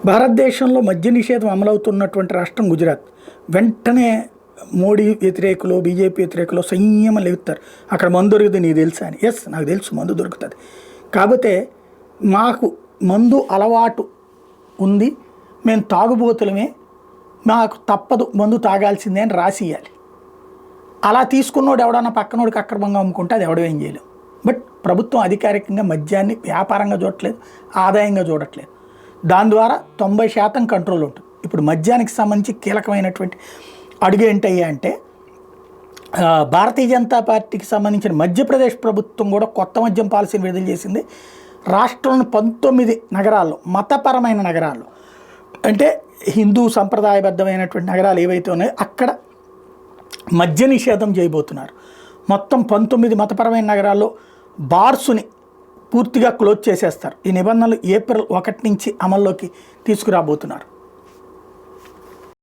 భారతదేశంలో మద్య నిషేధం అమలవుతున్నటువంటి రాష్ట్రం గుజరాత్. వెంటనే మోడీ వ్యతిరేకులు, బీజేపీ వ్యతిరేకులు సంయమం లేపుతారు. అక్కడ మందు దొరుకుతుంది నీకు తెలుసా అని. ఎస్, నాకు తెలుసు మందు దొరుకుతుంది. కాకపోతే మాకు మందు అలవాటు ఉంది, మేము తాగుబోతులమే, మాకు తప్పదు మందు తాగాల్సిందే అని రాసియాలి. అలా తీసుకున్నోడు ఎవడన్నా పక్కనోడికి అక్రమంగా అమ్ముకుంటే అది ఎవడో ఏం చేయలేం. బట్ ప్రభుత్వం అధికారికంగా మద్యాన్ని వ్యాపారంగా చూడట్లేదు, ఆదాయంగా చూడట్లేదు. దాని ద్వారా 90% కంట్రోల్ ఉంటుంది. ఇప్పుడు మద్యానికి సంబంధించి కీలకమైనటువంటి అడుగు ఏంటయ్యా అంటే, భారతీయ జనతా పార్టీకి సంబంధించిన మధ్యప్రదేశ్ ప్రభుత్వం కూడా కొత్త మద్యం పాలసీని విడుదల చేసింది. రాష్ట్రంలోని 19 నగరాల్లో, మతపరమైన నగరాల్లో, అంటే హిందూ సంప్రదాయబద్ధమైనటువంటి నగరాలు ఏవైతే ఉన్నాయో అక్కడ మద్య నిషేధం చేయబోతున్నారు. మొత్తం 19 మతపరమైన నగరాల్లో బార్సుని పూర్తిగా క్లోజ్ చేసేస్తారు. ఈ నిబంధనలు ఏప్రిల్ 1 నుంచి అమల్లోకి తీసుకురాబోతున్నారు.